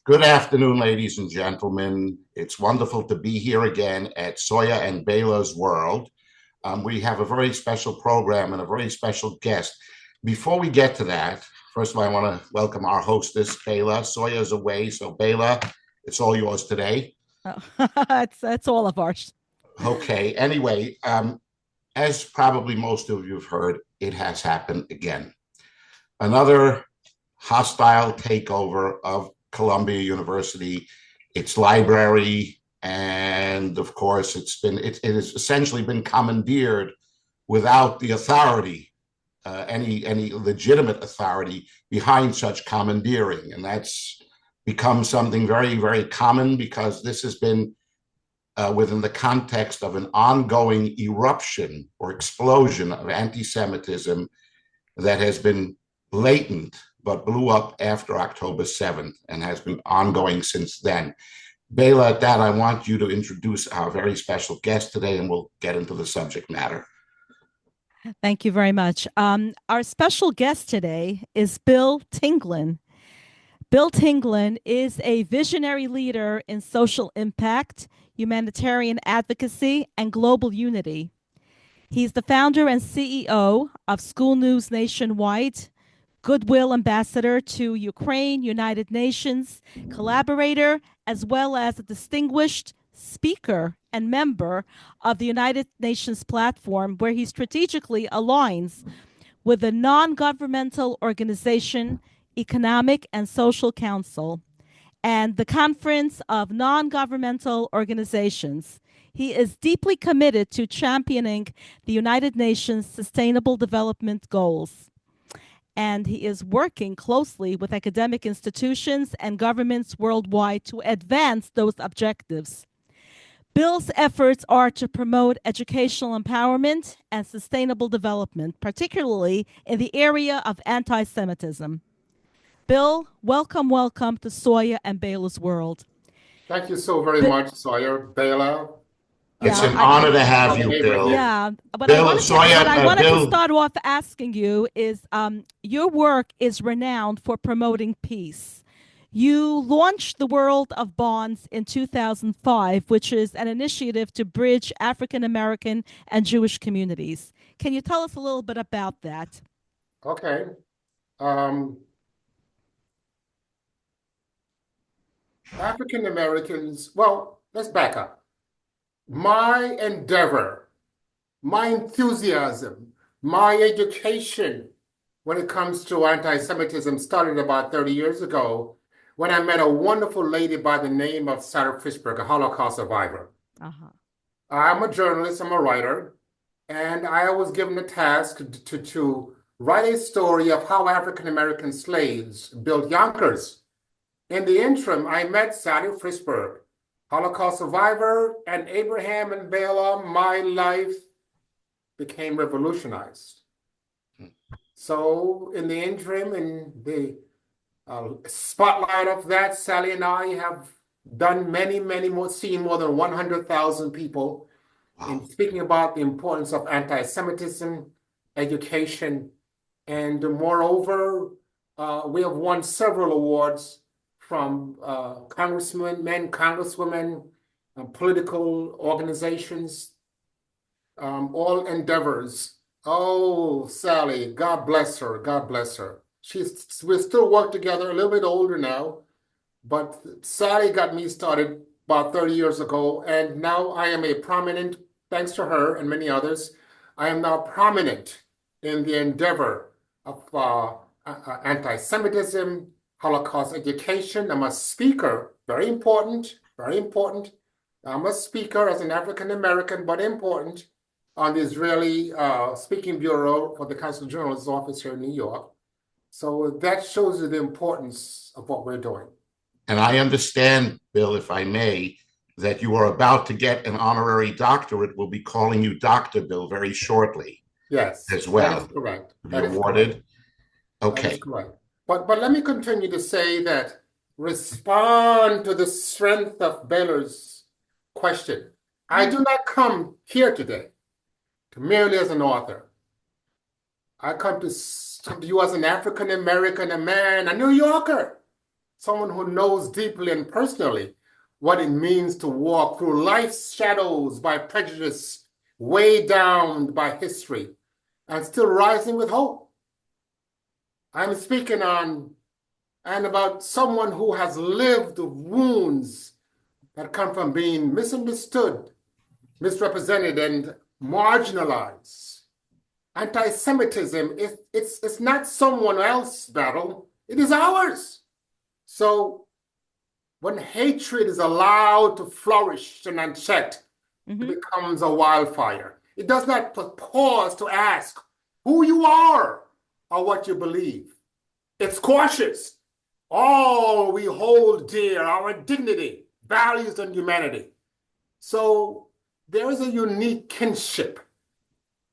Good afternoon, ladies and gentlemen. It's wonderful to be here again at Soya and Baila's World. We have a very special program and a very special guest. Before we get to that, first of all, I want to welcome our hostess, Baila. Soya's away, so Baila, it's all yours today. Oh, that's all of ours. Okay, anyway, as probably most of you have heard, it has happened again. Another hostile takeover of Columbia University, its library, and of course, it has essentially been commandeered without the authority, any legitimate authority behind such commandeering, and that's become something very, very common because this has been within the context of an ongoing eruption or explosion of anti-Semitism that has been latent but blew up after October 7th and has been ongoing since then. Baila, at that, I want you to introduce our very special guest today, and we'll get into the subject matter. Thank you very much. Our special guest today is Bill Tinglin. Bill Tinglin is a visionary leader in social impact, humanitarian advocacy, and global unity. He's the founder and CEO of School News Nationwide, Goodwill Ambassador to Ukraine, United Nations, collaborator, as well as a distinguished speaker and member of the United Nations platform, where he strategically aligns with the non governmental organization Economic and Social Council and the Conference of Non Governmental Organizations. He is deeply committed to championing the United Nations Sustainable Development Goals, and he is working closely with academic institutions and governments worldwide to advance those objectives. Bill's efforts are to promote educational empowerment and sustainable development, particularly in the area of anti Semitism. Bill, welcome to Soya and Baila's World. Thank you so very Bi- much, Sawyer, Bela. It's yeah, an I, honor to have Brother you, Bill. Abraham. Yeah, but Bill, Soya, I wanted to Bill, start off asking you is your work is renowned for promoting peace. You launched the World of Bonds in 2005, which is an initiative to bridge African American and Jewish communities. Can you tell us a little bit about that? Okay. Um, African Americans, well, let's back up. My endeavor, my enthusiasm, my education when it comes to anti-Semitism started about 30 years ago when I met a wonderful lady by the name of Sarah Fishberg, a Holocaust survivor. Uh-huh. I'm a journalist, I'm a writer, and I was given the task to write a story of how African American slaves built Yonkers. In the interim, I met Sally Frisberg, Holocaust survivor, and Abraham and Bela. My life became revolutionized. So, in the interim, in the spotlight of that, Sally and I have done many more, seen more than 100,000 people in wow. speaking about the importance of anti-Semitism, education, and moreover, we have won several awards from congressmen, men, congresswomen, political organizations, all endeavors. Oh, Sally, God bless her. God bless her. We still work together, a little bit older now, but Sally got me started about 30 years ago, and now I am a prominent, thanks to her and many others, I am now prominent in the endeavor of anti-Semitism, Holocaust education. I'm a speaker, very important, very important. I'm a speaker as an African American, but important, on the Israeli Speaking Bureau for the Council Journalist's Office here in New York. So that shows you the importance of what we're doing. And I understand, Bill, if I may, that you are about to get an honorary doctorate. We'll be calling you Dr. Bill very shortly Yes, as that is well. correct. To be That is correct. awarded. That is Okay. correct. But let me continue to say that respond to the strength of Baylor's question. I do not come here today to merely as an author. I come to you as an African American, a man, a New Yorker, someone who knows deeply and personally what it means to walk through life's shadows by prejudice, weighed down by history, and still rising with hope. I'm speaking on and about someone who has lived the wounds that come from being misunderstood, misrepresented, and marginalized. Anti-Semitism, it's not someone else's battle, it is ours. So when hatred is allowed to flourish and unchecked, it becomes a wildfire. It does not pause to ask who you are or what you believe. It squashes all we hold dear, our dignity, values, and humanity. So there is a unique kinship,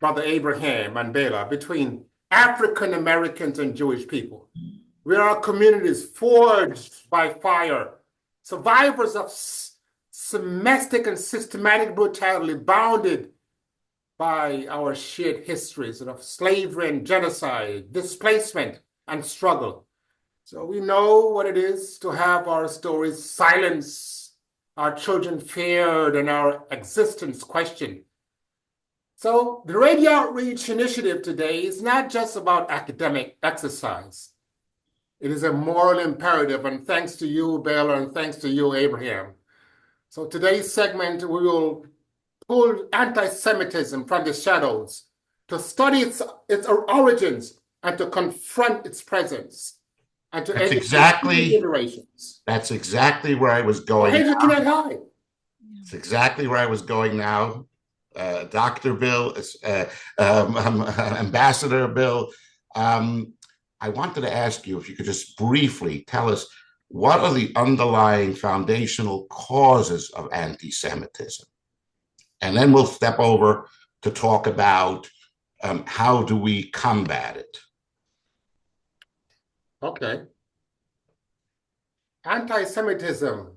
Brother Abraham and Baila, between African Americans and Jewish people. We are communities forged by fire, survivors of domestic and systematic brutality, bounded by our shared histories of slavery and genocide, displacement and struggle. So we know what it is to have our stories silenced, our children feared, and our existence questioned. So the Radio Outreach Initiative today is not just about academic exercise. It is a moral imperative, and thanks to you, Baila, and thanks to you, Abraham. So today's segment, we will pull anti-Semitism from the shadows to study its origins and to confront its presence and to educate generations. That's exactly where I was going. It's exactly where I was going now. Dr. Bill, Ambassador Bill, I wanted to ask you if you could just briefly tell us what are the underlying foundational causes of anti-Semitism? And then we'll step over to talk about how do we combat it? Okay. Anti-Semitism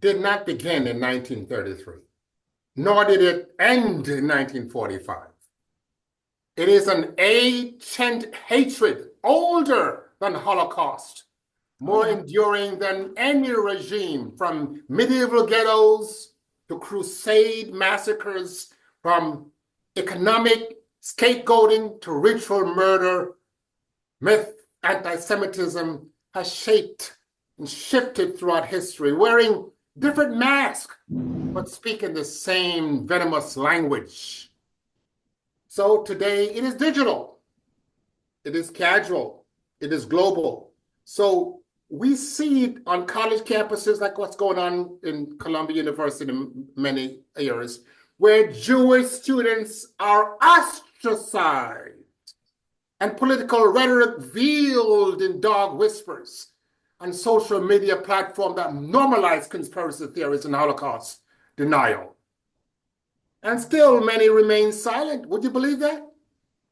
did not begin in 1933, nor did it end in 1945. It is an ancient hatred, older than Holocaust, more enduring than any regime, from medieval ghettos to crusade massacres, from economic scapegoating to ritual murder. Myth anti-Semitism has shaped and shifted throughout history, wearing different masks, but speaking the same venomous language. So today it is digital, it is casual, it is global. So we see it on college campuses, like what's going on in Columbia University in many areas, where Jewish students are ostracized and political rhetoric veiled in dog whispers on social media platforms that normalize conspiracy theories and Holocaust denial. And still many remain silent. Would you believe that?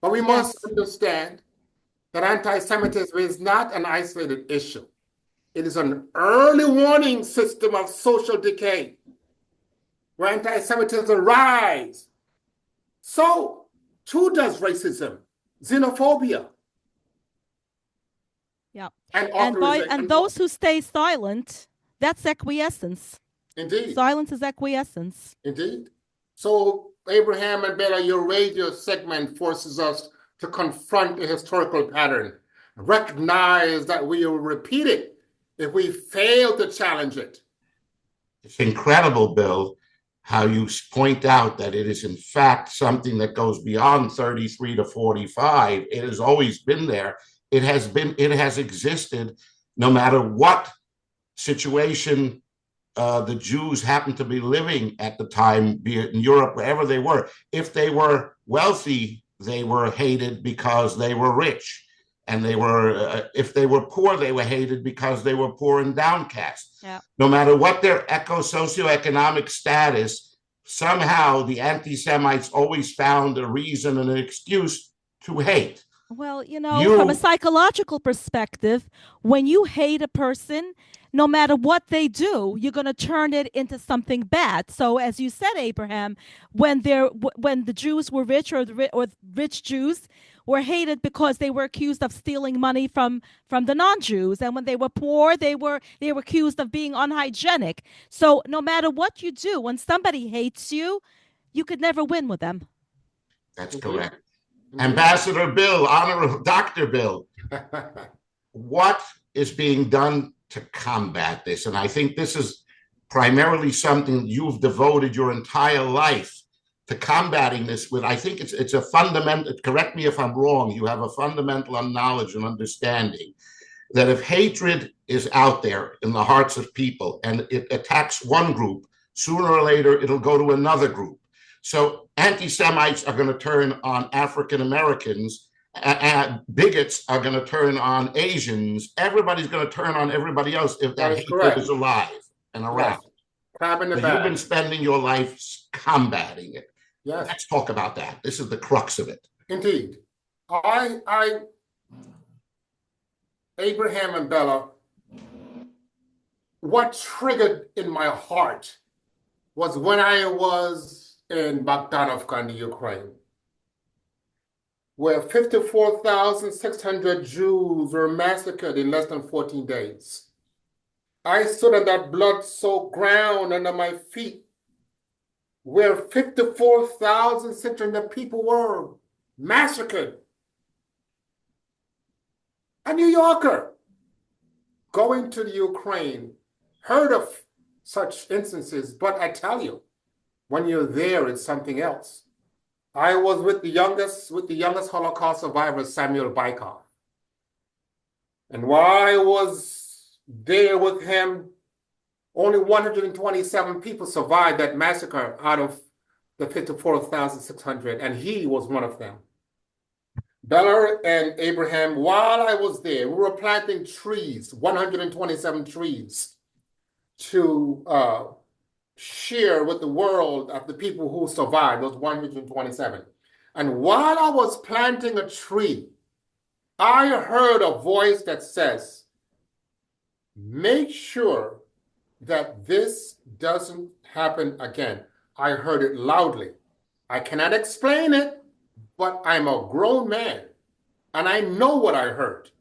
But we must understand that anti-Semitism is not an isolated issue. It is an early warning system of social decay where anti-Semitism rise. So too does racism, xenophobia. Yeah. And those who stay silent, that's acquiescence. Indeed. Silence is acquiescence. Indeed. So Abraham and Baila, your radio segment forces us to confront a historical pattern, recognize that we will repeat it if we fail to challenge it. It's incredible, Bill, how you point out that it is in fact something that goes beyond 33 to 45. It has always been there. It has existed no matter what situation the Jews happened to be living at the time, be it in Europe, wherever they were. If they were wealthy, they were hated because they were rich. And they were, if they were poor, they were hated because they were poor and downcast. Yeah. No matter what their socioeconomic status, somehow the anti-Semites always found a reason and an excuse to hate. Well, from a psychological perspective, when you hate a person, no matter what they do, you're going to turn it into something bad. So, as you said, Abraham, when the Jews were rich or rich Jews were hated because they were accused of stealing money from the non-Jews, and when they were poor, they were accused of being unhygienic. So no matter what you do, when somebody hates you, you could never win with them. That's correct. Ambassador Bill, Honorable Dr. Bill, what is being done to combat this? And I think this is primarily something you've devoted your entire life to combating this with. I think it's a fundamental, correct me if I'm wrong, you have a fundamental knowledge and understanding that if hatred is out there in the hearts of people and it attacks one group, sooner or later it'll go to another group. So anti-Semites are going to turn on African Americans, and bigots are going to turn on Asians. Everybody's going to turn on everybody else if that hatred is alive and around. Yes. You've been spending your life combating it. Yes. Let's talk about that. This is the crux of it. Indeed. Abraham and Bella, what triggered in my heart was when I was in Bogdanovka in the Ukraine, where 54,600 Jews were massacred in less than 14 days. I stood on that blood-soaked ground under my feet, where 54,600 people were massacred. A New Yorker going to the Ukraine, heard of such instances, but I tell you, when you're there, it's something else. I was with the youngest Holocaust survivor, Samuel Bykov. And while I was there with him, only 127 people survived that massacre out of the 54,600, and he was one of them. Bella and Abraham, while I was there, we were planting trees, 127 trees, to share with the world of the people who survived, those 127. And while I was planting a tree, I heard a voice that says, make sure that this doesn't happen again. I heard it loudly. I cannot explain it, but I'm a grown man, and I know what I heard.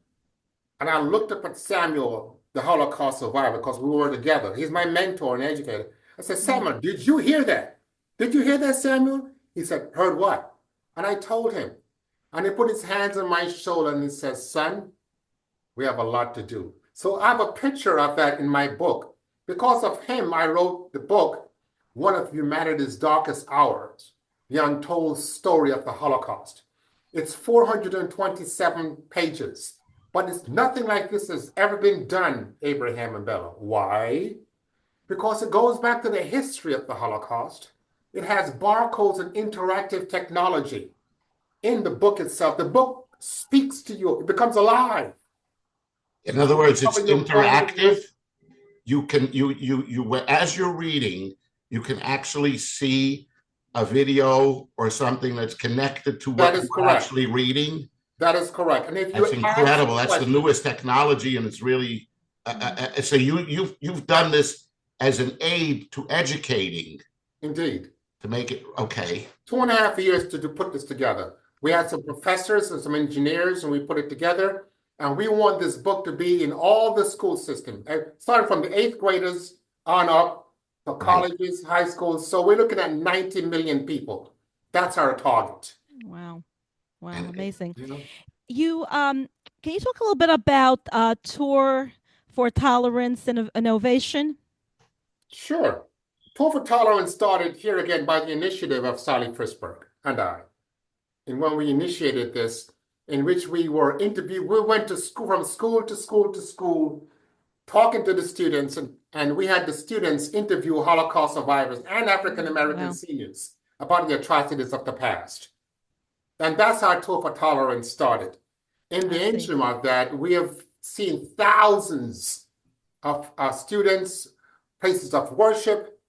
And I looked up at Samuel, the Holocaust survivor, because we were together. He's my mentor and educator. I said, Samuel, did you hear that? Did you hear that, Samuel? He said, heard what? And I told him. And he put his hands on my shoulder and he says, son, we have a lot to do. So I have a picture of that in my book. Because of him, I wrote the book, One of Humanity's Darkest Hours, the untold story of the Holocaust. It's 427 pages, but it's nothing like this has ever been done, Abraham and Bella. Why? Because it goes back to the history of the Holocaust. It has barcodes and interactive technology in the book itself. The book speaks to you. It becomes alive. In other words, it's interactive. You can, as you're reading, you can actually see a video or something that's connected to what you're actually reading. That is correct. And if that's incredible. That's the newest technology, and it's really so you've done this as an aid to educating. Indeed. To make it, okay. 2.5 years to put this together. We had some professors and some engineers, and we put it together. And we want this book to be in all the school systems, starting from the 8th graders on up to colleges, high schools. So we're looking at 90 million people. That's our target. Wow. Wow, amazing. You can you talk a little bit about Tour for Tolerance and Innovation? Sure. Tour for Tolerance started here again by the initiative of Sally Frisberg and I. And when we initiated this, in which we were interviewed, we went to school, from school to school to school, talking to the students, and we had the students interview Holocaust survivors and African-American seniors about the atrocities of the past. And that's how Tour for Tolerance started. In the interim of that, we have seen thousands of students, places of worship,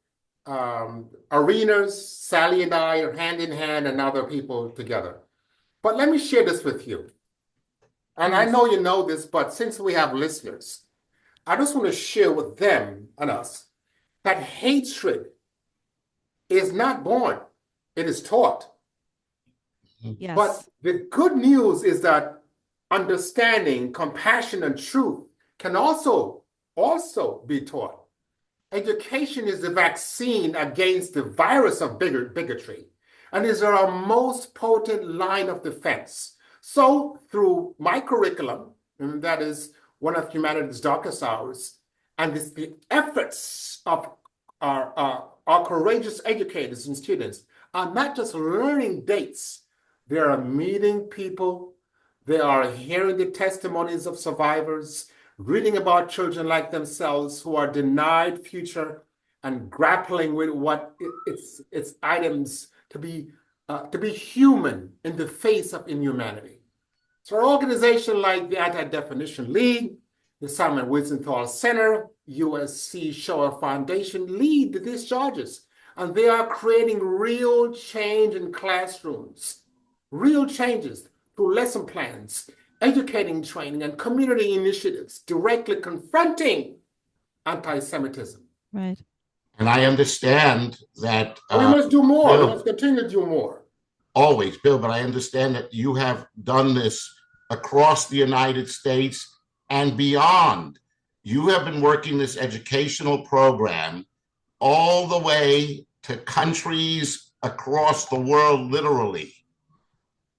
arenas. Sally and I are hand in hand, and other people together. But let me share this with you. And I know you know this, but since we have listeners, I just want to share with them and us that hatred is not born, it is taught. Yes. But the good news is that understanding, compassion, and truth can also be taught. Education is the vaccine against the virus of bigotry and is our most potent line of defense. So through my curriculum, and that is one of humanity's darkest hours, and the efforts of our courageous educators and students are not just learning dates, they are meeting people, they are hearing the testimonies of survivors, reading about children like themselves who are denied future and grappling with what its items to be human in the face of inhumanity. So an organization like the Anti-Definition League, the Simon Wiesenthal Center, USC Shoah Foundation lead the discharges, and they are creating real change in classrooms, real changes through lesson plans, educating training, and community initiatives directly confronting anti-Semitism. Right. And I understand that we must do more. Bill, we must continue to do more. Always, Bill, but I understand that you have done this across the United States and beyond. You have been working this educational program all the way to countries across the world, literally.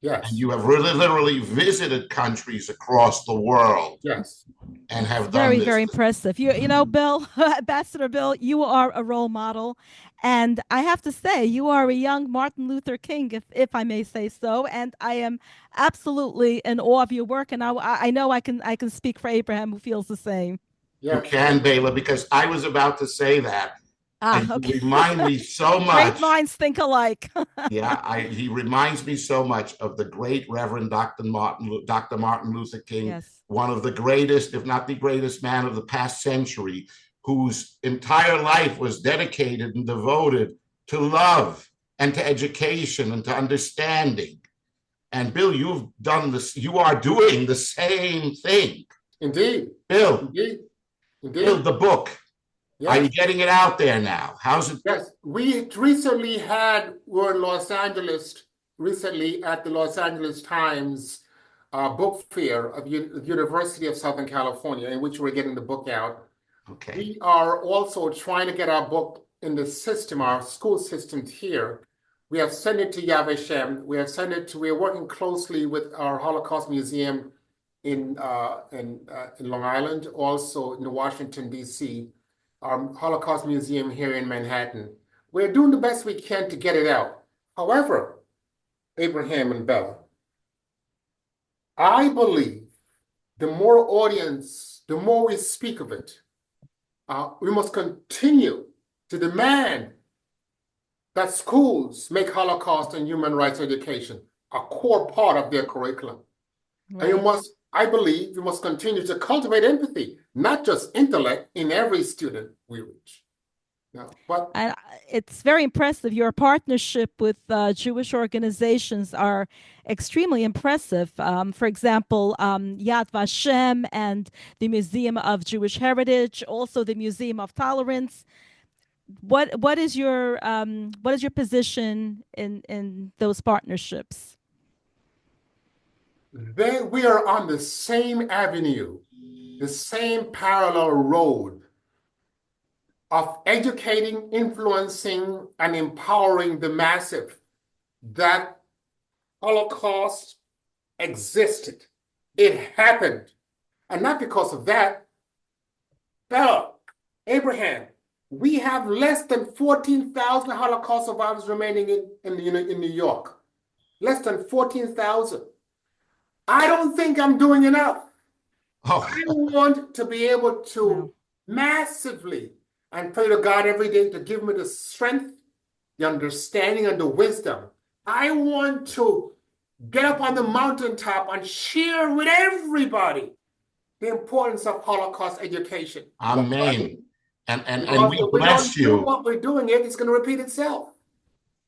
Yes. And you have really literally visited countries across the world. Yes. And have very, done this. very impressive. You know, Bill, Ambassador Bill, you are a role model. And I have to say, you are a young Martin Luther King, if I may say so. And I am absolutely in awe of your work. And I know I can speak for Abraham, who feels the same. You can, Baila, because I was about to say that. Okay. You remind me so much. Great minds think alike. He reminds me so much of the great Reverend Dr. Martin Luther King, yes. One of the greatest, if not the greatest man of the past century, whose entire life was dedicated and devoted to love and to education and to understanding. And Bill, you've done this. You are doing the same thing. Indeed. Bill. Indeed. Bill, the book. Yes. Are you getting it out there now? How's it? Yes, we recently were in Los Angeles recently at the Los Angeles Times book fair of the University of Southern California, in which we're getting the book out. Okay. We are also trying to get our book in the system, our school systems here. We have sent it to Yaveshem. We're working closely with our Holocaust Museum in Long Island, also in Washington, D.C., our Holocaust Museum here in Manhattan. We're doing the best we can to get it out. However, Abraham and Bella, I believe the more audience, the more we speak of it, we must continue to demand that schools make Holocaust and human rights education a core part of their curriculum. Right. And I believe we must continue to cultivate empathy, not just intellect, in every student we reach. No, but it's very impressive. Your partnership with Jewish organizations are extremely impressive. For example, Yad Vashem and the Museum of Jewish Heritage, also the Museum of Tolerance. What is your position in those partnerships? We are on the same avenue, the same parallel road of educating, influencing, and empowering the massive that Holocaust existed. It happened. And not because of that, Bella, Abraham, we have less than 14,000 Holocaust survivors remaining in New York. Less than 14,000. I don't think I'm doing enough. Oh. I want to be able to massively, and pray to God every day to give me the strength, the understanding, and the wisdom. I want to get up on the mountaintop and share with everybody the importance of Holocaust education. Amen. And we bless you. What we're doing, it's going to repeat itself.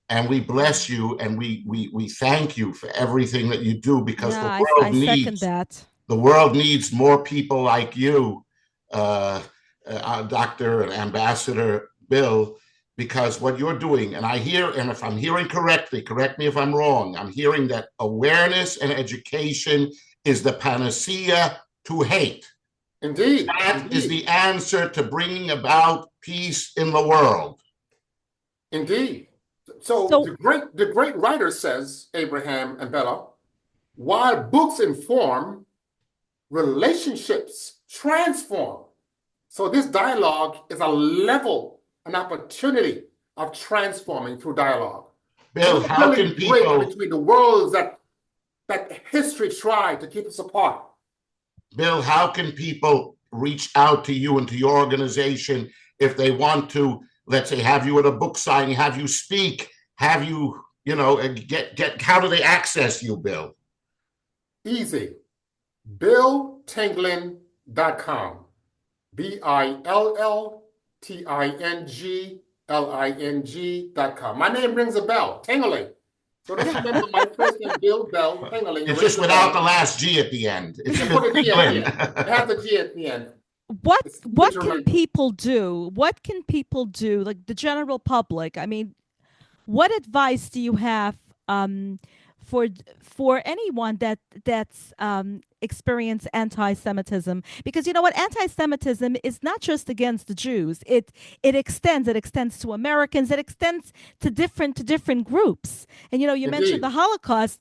And we bless you, and we thank you for everything that you do, because the world needs more people like you, Dr. and Ambassador Bill, because what you're doing, and I hear, and if I'm hearing correctly, correct me if I'm wrong, I'm hearing that awareness and education is the panacea to hate. Indeed. That is the answer to bringing about peace in the world. Indeed. So the great writer says, Abraham and Bella, while books inform, relationships transform. So this dialogue is a level, an opportunity of transforming through dialogue. Bill, how can people between the worlds that history tried to keep us apart? Bill, how can people reach out to you and to your organization if they want to, let's say, have you at a book signing, have you speak, have you, get how do they access you, Bill? Easy. BillTinglin.com. BillTingling.com. My name rings a bell, Tinglin. So just remember my first name, Bill Bell Tinglin. It's just without the last G at the end. It's you put a G at the end. It has a G at the end. What can people do? What can people do, like the general public? I mean, what advice do you have for anyone that's experienced anti-Semitism? Because you know what, anti-Semitism is not just against the Jews. It extends to Americans. It extends to different groups. And you Indeed. mentioned the Holocaust.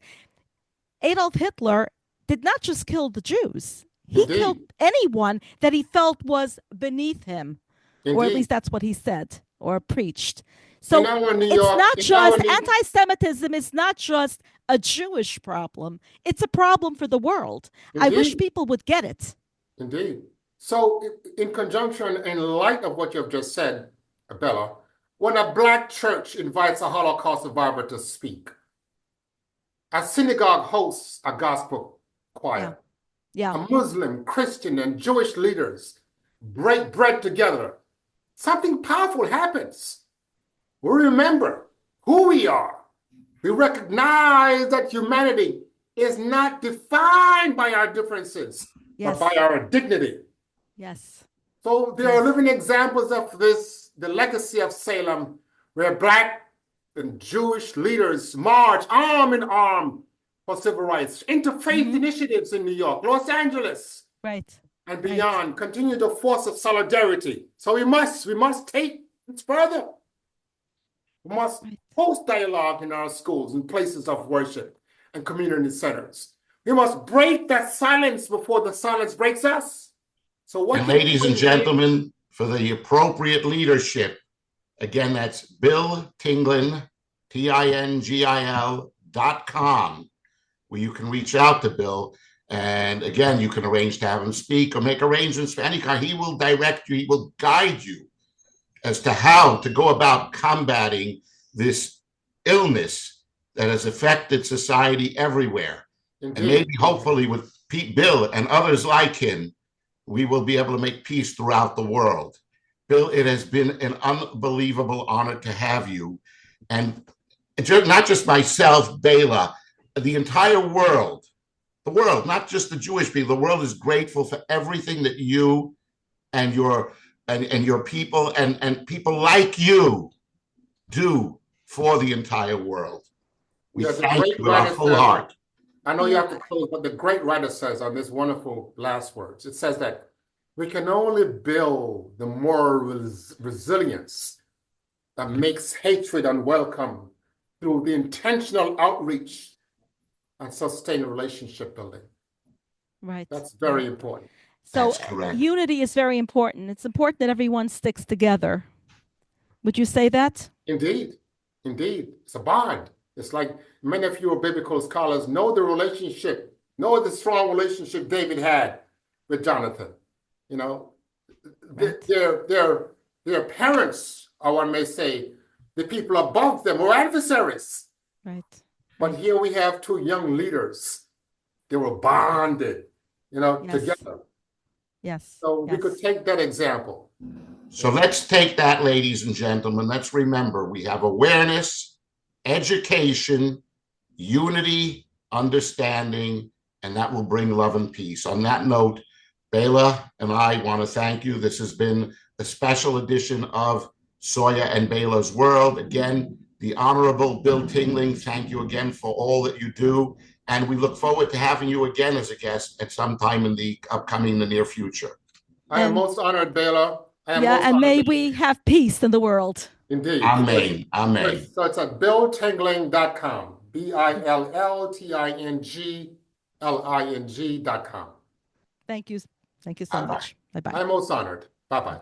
Adolf Hitler did not just kill the Jews. He Indeed. killed anyone that he felt was beneath him. Indeed. Or at least that's what he said or preached. So anti-Semitism is not just a Jewish problem. It's a problem for the world. Indeed. I wish people would get it. Indeed. So in conjunction, in light of what you've just said, Bella, when a Black church invites a Holocaust survivor to speak, a synagogue hosts a gospel choir. Yeah. A Muslim, Christian, and Jewish leaders break bread together. Something powerful happens. We remember who we are. We recognize that humanity is not defined by our differences, Yes. but by our dignity. Yes. So there are living examples of this, the legacy of Salem, where Black and Jewish leaders march arm in arm for civil rights, interfaith initiatives in New York, Los Angeles, right, and beyond, continue the force of solidarity. So we must take it further. We must host dialogue in our schools and places of worship and community centers. We must break that silence before the silence breaks us. So and ladies and gentlemen, for the appropriate leadership, again, that's Bill Tinglin, TINGIL.com, where you can reach out to Bill. And again, you can arrange to have him speak or make arrangements for any kind. He will direct you, he will guide you as to how to go about combating this illness that has affected society everywhere. Indeed. And maybe hopefully with Bill and others like him, we will be able to make peace throughout the world. Bill, it has been an unbelievable honor to have you. And not just myself, Baila, the entire world, not just the Jewish people, the world is grateful for everything that you and your people and people like you do for the entire world. We thank you with our full heart. I know you have to close, but the great writer says on this wonderful last words, it says that we can only build the moral resilience that makes hatred unwelcome through the intentional outreach and sustained relationship building. Right. That's very important. So unity is very important. It's important that everyone sticks together. Would you say that? Indeed. Indeed. It's a bond. It's like many of you biblical scholars know the strong relationship David had with Jonathan. You know, right. their parents, or one may say, the people above them were adversaries. Right. But here we have two young leaders. They were bonded, together. Yes. So we could take that example. So let's take that, ladies and gentlemen. Let's remember we have awareness, education, unity, understanding, and that will bring love and peace. On that note, Baila and I want to thank you. This has been a special edition of Soya and Baila's world. Again, the Honorable Bill Tinglin, thank you again for all that you do. And we look forward to having you again as a guest at some time in the near future. I am most honored, Baila. And may we have peace in the world. Indeed. Amen. Amen. Yes. So it's at billtingling.com. BILLTINGLING.com. Thank you. Thank you so much. Bye-bye. I'm most honored. Bye-bye.